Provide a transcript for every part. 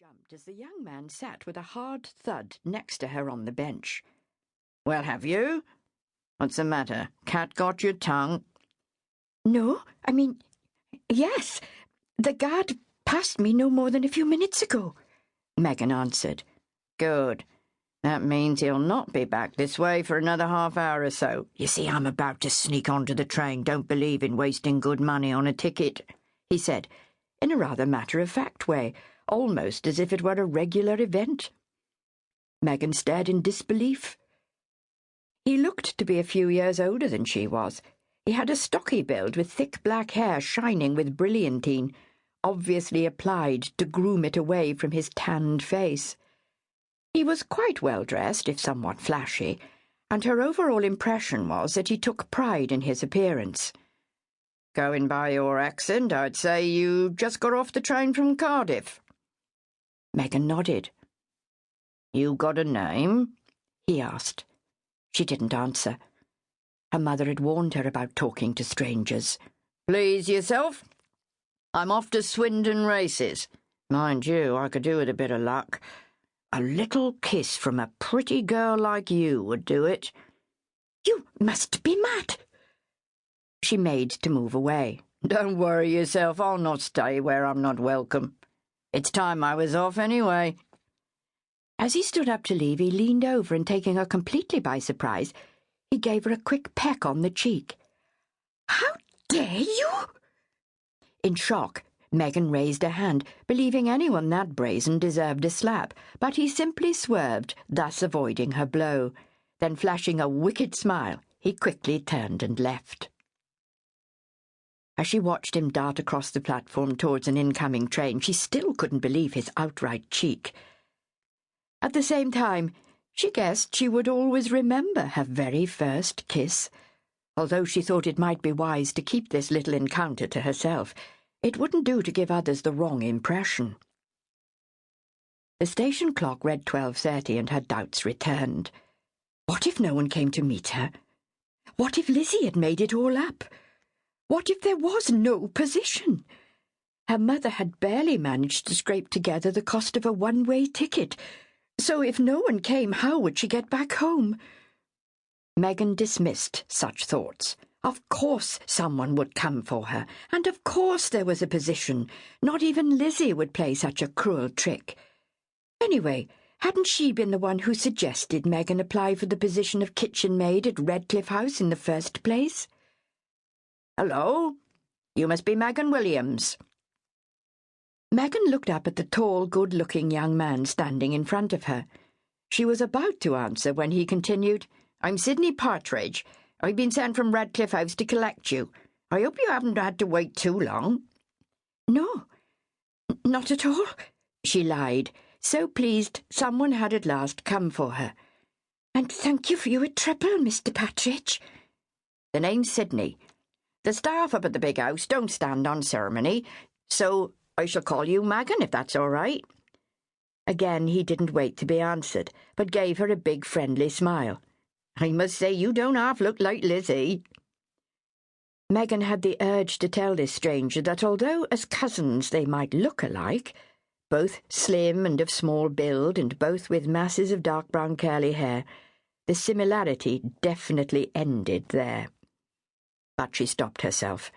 jumped as the young man sat with a hard thud next to her on the bench. "Well, have you? What's the matter? Cat got your tongue?" "No, yes. The guard passed me no more than a few minutes ago," Megan answered. "Good. That means he'll not be back this way for another half-hour or so. You see, I'm about to sneak onto the train. Don't believe in wasting good money on a ticket," he said, in a rather matter-of-fact way, almost as if it were a regular event. Megan stared in disbelief. He looked to be a few years older than she was. He had a stocky build with thick black hair shining with brilliantine, obviously applied to groom it away from his tanned face. He was quite well dressed, if somewhat flashy, and her overall impression was that he took pride in his appearance. "Going by your accent, I'd say you just got off the train from Cardiff." Megan nodded. "You got a name?" he asked. She didn't answer. Her mother had warned her about talking to strangers. "Please yourself. I'm off to Swindon races. Mind you, I could do with a bit of luck. A little kiss from a pretty girl like you would do it." "You must be mad." She made to move away. "Don't worry yourself, I'll not stay where I'm not welcome. It's time I was off anyway." As he stood up to leave, he leaned over and, taking her completely by surprise, he gave her a quick peck on the cheek. "How dare you?" In shock, Megan raised a hand, believing anyone that brazen deserved a slap, but he simply swerved, thus avoiding her blow. Then, flashing a wicked smile, he quickly turned and left. As she watched him dart across the platform towards an incoming train, she still couldn't believe his outright cheek. At the same time, she guessed she would always remember her very first kiss. Although she thought it might be wise to keep this little encounter to herself, it wouldn't do to give others the wrong impression. The station clock read 12:30 and her doubts returned. What if no one came to meet her? What if Lizzie had made it all up? What if there was no position? Her mother had barely managed to scrape together the cost of a one-way ticket, so if no one came, how would she get back home? Megan dismissed such thoughts. Of course someone would come for her, and of course there was a position. Not even Lizzie would play such a cruel trick. Anyway, hadn't she been the one who suggested Megan apply for the position of kitchen maid at Redcliffe House in the first place? "Hello? You must be Megan Williams." Megan looked up at the tall, good-looking young man standing in front of her. She was about to answer when he continued, "I'm Sidney Partridge. I've been sent from Redcliffe House to collect you. I hope you haven't had to wait too long." "No, not at all," she lied, so pleased someone had at last come for her. "And thank you for your trouble, Mr. Partridge." "The name's Sidney. The staff up at the big house don't stand on ceremony, so I shall call you Megan, if that's all right." Again he didn't wait to be answered, but gave her a big friendly smile. "I must say you don't half look like Lizzie." Megan had the urge to tell this stranger that although as cousins they might look alike, both slim and of small build and both with masses of dark brown curly hair, the similarity definitely ended there. But she stopped herself.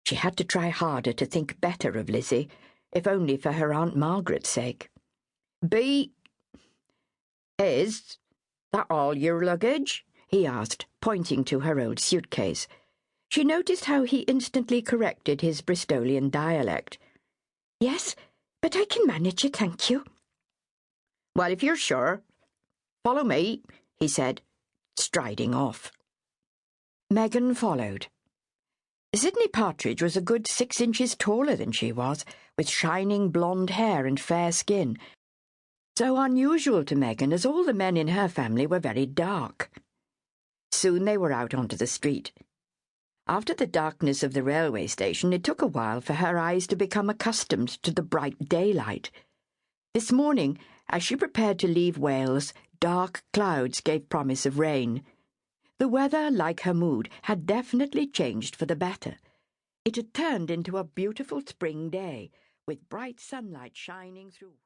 She had to try harder to think better of Lizzie, if only for her Aunt Margaret's sake. "Is that all your luggage?" he asked, pointing to her old suitcase. She noticed how he instantly corrected his Bristolian dialect. "Yes, but I can manage it, thank you." "Well, if you're sure, follow me," he said, striding off. Megan followed. Sidney Partridge was a good 6 inches taller than she was, with shining blonde hair and fair skin, so unusual to Megan as all the men in her family were very dark. Soon they were out onto the street. After the darkness of the railway station, it took a while for her eyes to become accustomed to the bright daylight. This morning, as she prepared to leave Wales, dark clouds gave promise of rain. The weather, like her mood, had definitely changed for the better. It had turned into a beautiful spring day, with bright sunlight shining through...